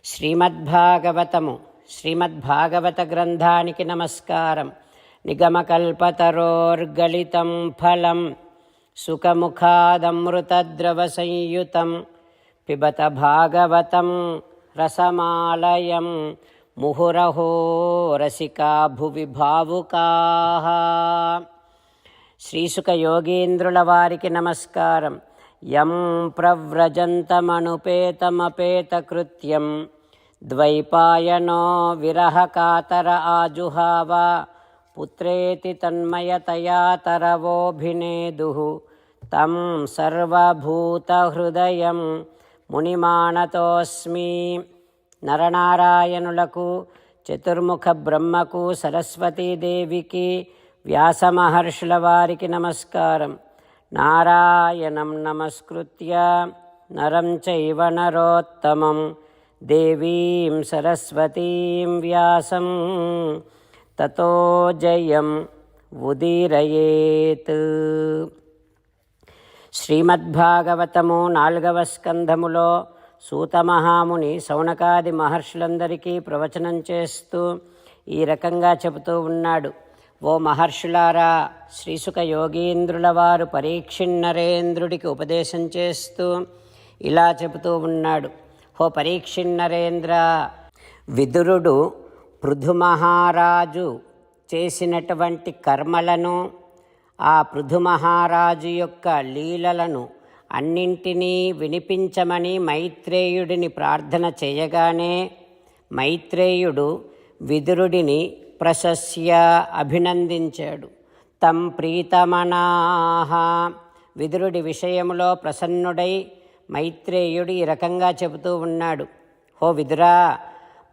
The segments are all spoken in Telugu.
శ్రీమద్భాగవతము శ్రీమద్భాగవత గ్రంథానికి నమస్కారం. నిగమకల్పతరోర్గళితం ఫలం సుఖముఖాదమృతద్రవ సంయుతం పిబత భాగవతం రసమాలయం ముహురహో రసికా భువి భావుకాః. శ్రీసుక యోగీంద్రుల వారికి నమస్కారం. యం ప్రవ్రజంతమనుపేతమపేతకృత్యం ద్వైపాయనో విరహకాతర ఆజుహావ పుత్రేతి తన్మయతయా తరవోభినేదుః తం సర్వభూతహృదయం మునిమానతోస్మి. నరనారాయణులకు, చతుర్ముఖ బ్రహ్మకు, సరస్వతీదేవికి, వ్యాసమహర్షుల వారికి నమస్కారం. నారాయణం నమస్కృత్య నరం చైవ నరోత్తమం దేవీం సరస్వతీం వ్యాసం తతో జయం ఉదీరయేత్. శ్రీమద్భాగవతము 4వ స్కంధములో సూతమహాముని శౌనకాది మహర్షులందరికీ ప్రవచనం చేస్తూ ఈ రకంగా చెబుతూ ఉన్నాడు. ఓ మహర్షులారా, శ్రీసుక యోగీంద్రుల వారు పరీక్షిన్నరేంద్రుడికి ఉపదేశం చేస్తూ ఇలా చెబుతూ ఉన్నాడు. ఓ పరీక్షిన్నరేంద్ర, విదురుడు పృథుమహారాజు చేసినటువంటి కర్మలను, ఆ పృథుమహారాజు యొక్క లీలలను అన్నింటినీ వినిపించమని మైత్రేయుడిని ప్రార్థన చేయగానే మైత్రేయుడు విదురుడిని ప్రశస్య అభినందించాడు. తం ప్రీతమనాహ, విదురుడి విషయంలో ప్రసన్నుడై మైత్రేయుడు ఈ రకంగా చెబుతూ ఉన్నాడు. ఓ విదురా,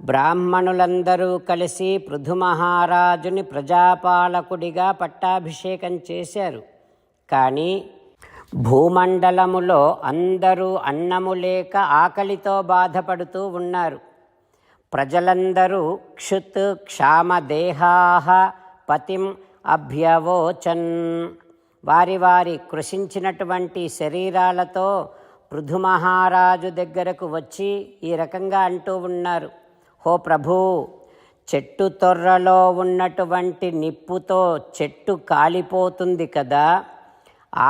బ్రాహ్మణులందరూ కలిసి పృథుమహారాజుని ప్రజాపాలకుడిగా పట్టాభిషేకం చేశారు. కానీ భూమండలములో అందరూ అన్నము లేక ఆకలితో బాధపడుతూ ఉన్నారు. ప్రజలందరూ క్షుత్ క్షామదేహాః పతిం అభ్యవోచన్, వారి వారి కృషించినటువంటి శరీరాలతో పృథుమహారాజు దగ్గరకు వచ్చి ఈ రకంగా అంటూ ఉన్నారు. హో ప్రభూ, చెట్టు తొర్రలో ఉన్నటువంటి నిప్పుతో చెట్టు కాలిపోతుంది కదా,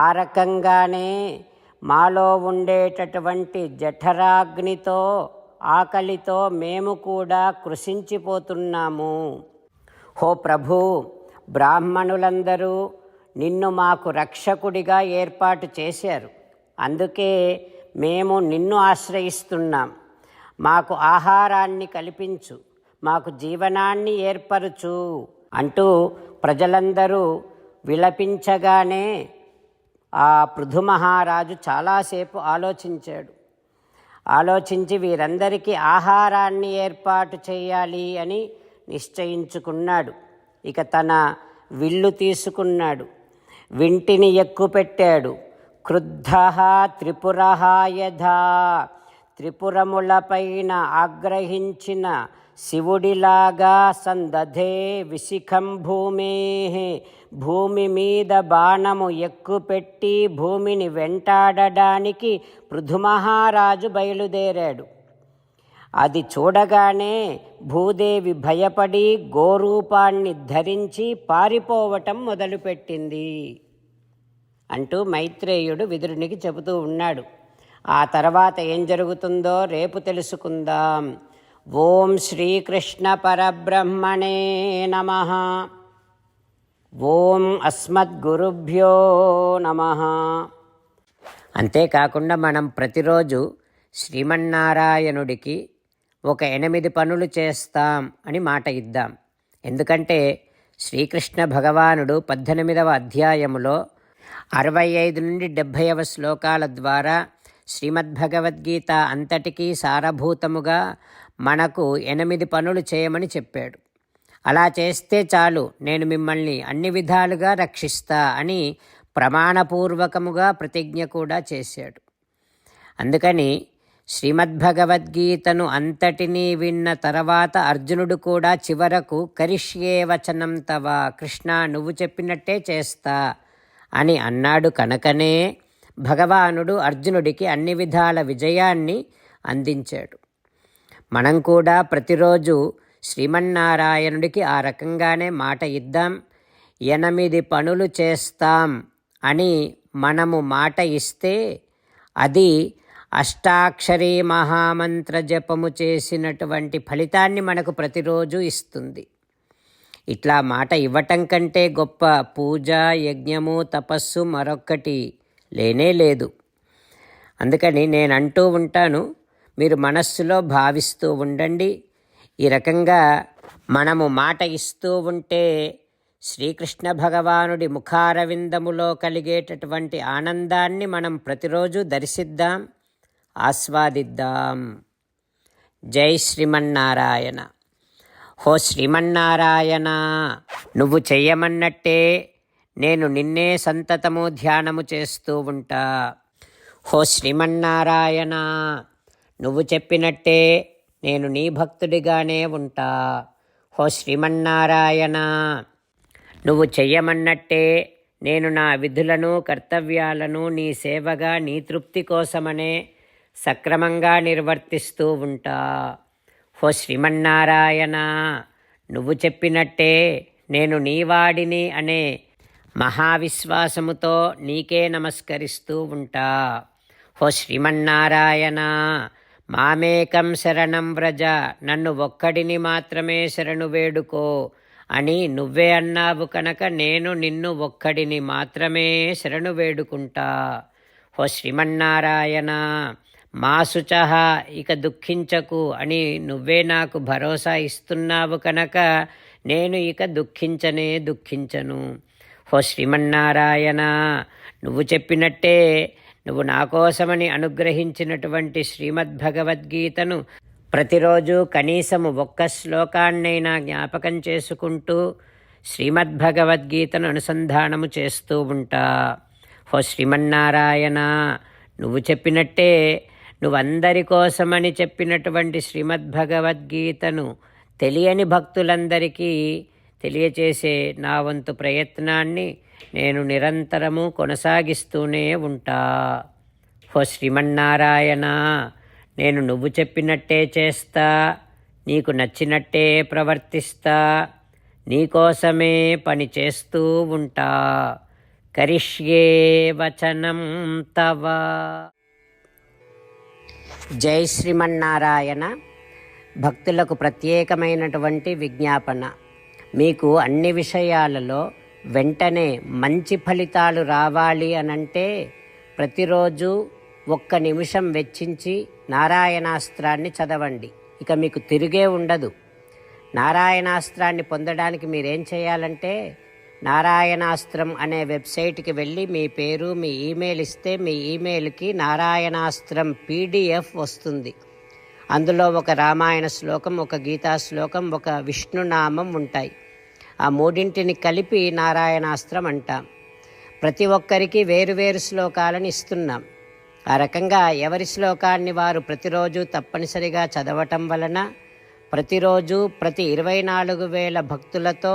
ఆ రకంగానే మాలో ఉండేటటువంటి జఠరాగ్నితో, ఆకలితో మేము కూడా కృషించిపోతున్నాము. హో ప్రభూ, బ్రాహ్మణులందరూ నిన్ను మాకు రక్షకుడిగా ఏర్పాటు చేశారు. అందుకే మేము నిన్ను ఆశ్రయిస్తున్నాం. మాకు ఆహారాన్ని కల్పించు, మాకు జీవనాన్ని ఏర్పరచు అంటూ ప్రజలందరూ విలపించగానే ఆ పృథుమహారాజు చాలాసేపు ఆలోచించి వీరందరికీ ఆహారాన్ని ఏర్పాటు చేయాలి అని నిశ్చయించుకున్నాడు. ఇక తన విల్లు తీసుకున్నాడు, వింటిని ఎక్కుపెట్టాడు. క్రుద్ధః త్రిపురః యథా, త్రిపురములపైన ఆగ్రహించిన శివుడిలాగా సందధే విశిఖం భూమేః, భూమి మీద బాణము ఎక్కుపెట్టి భూమిని వెంటాడడానికి పృథుమహారాజు బయలుదేరాడు. అది చూడగానే భూదేవి భయపడి గోరూపాన్ని ధరించి పారిపోవటం మొదలుపెట్టింది అంటూ మైత్రేయుడు విదురునికి చెబుతూ ఉన్నాడు. ఆ తర్వాత ఏం జరుగుతుందో రేపు తెలుసుకుందాం. ఓం శ్రీకృష్ణ పరబ్రహ్మణే నమః. ఓం అస్మద్గురుభ్యో నమః. అంతేకాకుండా మనం ప్రతిరోజు శ్రీమన్నారాయణుడికి ఒక 8 పనులు చేస్తాం అని మాట ఇద్దాం. ఎందుకంటే శ్రీకృష్ణ భగవానుడు 18వ అధ్యాయములో 65 నుండి 70వ శ్లోకాల ద్వారా శ్రీమద్భగవద్గీత అంతటికీ సారభూతముగా మనకు 8 పనులు చేయమని చెప్పాడు. అలా చేస్తే చాలు, నేను మిమ్మల్ని అన్ని విధాలుగా రక్షిస్తా అని ప్రమాణపూర్వకముగా ప్రతిజ్ఞ కూడా చేశాడు. అందుకని శ్రీమద్భగవద్గీతను అంతటినీ విన్న తర్వాత అర్జునుడు కూడా చివరకు కరిష్యే వచనం తవ, కృష్ణ నువ్వు చెప్పినట్టే చేస్తా అని అన్నాడు. కనుకనే భగవానుడు అర్జునుడికి అన్ని విధాల విజయాన్ని అందించాడు. మనం కూడా ప్రతిరోజు శ్రీమన్నారాయణుడికి ఆ రకంగానే మాట ఇద్దాం. 8 పనులు చేస్తాం అని మనము మాట ఇస్తే అది అష్టాక్షరీ మహామంత్ర జపము చేసినటువంటి ఫలితాన్ని మనకు ప్రతిరోజు ఇస్తుంది. ఇట్లా మాట ఇవ్వటం కంటే గొప్ప పూజ, యజ్ఞము, తపస్సు మరొక్కటి లేనే లేదు. అందుకని నేను అంటూ ఉంటాను, మీరు మనస్సులో భావిస్తూ ఉండండి. ఈ రకంగా మనము మాట ఇస్తూ ఉంటే శ్రీకృష్ణ భగవానుడి ముఖారవిందములో కలిగేటటువంటి ఆనందాన్ని మనం ప్రతిరోజు దర్శిద్దాం, ఆస్వాదిద్దాం. జై శ్రీమన్నారాయణ. హో శ్రీమన్నారాయణ, నువ్వు చెయ్యమన్నట్టే నేను నిన్నే సంతతము ధ్యానము చేస్తూ ఉంటా. హో శ్రీమన్నారాయణ, నువ్వు చెప్పినట్టే నేను నీ భక్తుడిగానే ఉంటా. హో శ్రీమన్నారాయణ, నువ్వు చెయ్యమన్నట్టే నేను నా విధులను, కర్తవ్యాలను నీ సేవగా, నీ తృప్తి కోసమనే సక్రమంగా నిర్వర్తిస్తూ ఉంటా. హో శ్రీమన్నారాయణ, నువ్వు చెప్పినట్టే నేను నీవాడిని అనే మహావిశ్వాసముతో నీకే నమస్కరిస్తూ ఉంటా. హో శ్రీమన్నారాయణ, మామేకం శరణం వ్రజ, నన్ను ఒక్కడిని మాత్రమే శరణు వేడుకో అని నువ్వే అన్నావు కనుక నేను నిన్ను ఒక్కడిని మాత్రమే శరణు వేడుకుంటా. హో శ్రీమన్నారాయణ, మా శుచః, ఇక దుఃఖించకు అని నువ్వే నాకు భరోసా ఇస్తున్నావు కనుక నేను ఇక దుఃఖించను. హో శ్రీమన్నారాయణ, నువ్వు చెప్పినట్టే నువ్వు నా కోసమని అనుగ్రహించినటువంటి శ్రీమద్భగవద్గీతను ప్రతిరోజు కనీసము ఒక్క శ్లోకాన్నైనా జ్ఞాపకం చేసుకుంటూ శ్రీమద్భగవద్గీతను అనుసంధానము చేస్తూ ఉంటా. హో శ్రీమన్నారాయణ, నువ్వు చెప్పినట్టే నువ్వందరి కోసమని చెప్పినటువంటి శ్రీమద్భగవద్గీతను తెలియని భక్తులందరికీ తెలియచేసే నా వంతు ప్రయత్నాన్ని నేను నిరంతరము కొనసాగిస్తూనే ఉంటా. హో శ్రీమన్నారాయణ, నేను నువ్వు చెప్పినట్టే చేస్తా, నీకు నచ్చినట్టే ప్రవర్తిస్తా, నీకోసమే పని చేస్తూ ఉంటా. కరిష్యే వచనం తవ. జై శ్రీమన్నారాయణ. భక్తులకు ప్రత్యేకమైనటువంటి విజ్ఞాపన. మీకు అన్ని విషయాలలో వెంటనే మంచి ఫలితాలు రావాలి అనంటే ప్రతిరోజు 1 నిమిషం వెచ్చించి నారాయణాస్త్రాన్ని చదవండి. ఇక మీకు తిరిగే ఉండదు. నారాయణాస్త్రాన్ని పొందడానికి మీరేం చేయాలంటే నారాయణాస్త్రం అనే వెబ్సైట్కి వెళ్ళి మీ పేరు, మీ ఈమెయిల్ ఇస్తే మీ ఈమెయిల్కి నారాయణాస్త్రం PDF వస్తుంది. అందులో ఒక రామాయణ శ్లోకం, ఒక గీతా శ్లోకం, ఒక విష్ణునామం ఉంటాయి. ఆ 3ంటిని కలిపి నారాయణాస్త్రం అంటాం. ప్రతి ఒక్కరికి వేరువేరు శ్లోకాలను ఇస్తున్నాం. ఆ రకంగా ఎవరి శ్లోకాన్ని వారు ప్రతిరోజు తప్పనిసరిగా చదవటం వలన ప్రతిరోజు ప్రతి 24,000 భక్తులతో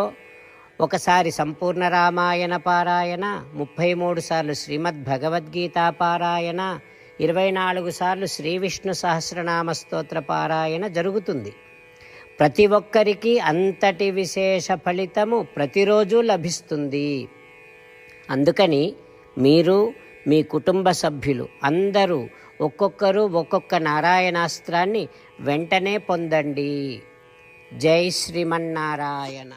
ఒకసారి సంపూర్ణ రామాయణ పారాయణ, 33 సార్లు శ్రీమద్భగవద్గీత పారాయణ, 24 సార్లు శ్రీ విష్ణు సహస్రనామ స్తోత్ర పారాయణ జరుగుతుంది. ప్రతి ఒక్కరికి అంతటి విశేష ఫలితము ప్రతిరోజు లభిస్తుంది. అందుకని మీరు, మీ కుటుంబ సభ్యులు అందరూ ఒక్కొక్కరు ఒక్కొక్క నారాయణాస్త్రాన్ని వెంటనే పొందండి. జై శ్రీమన్నారాయణ.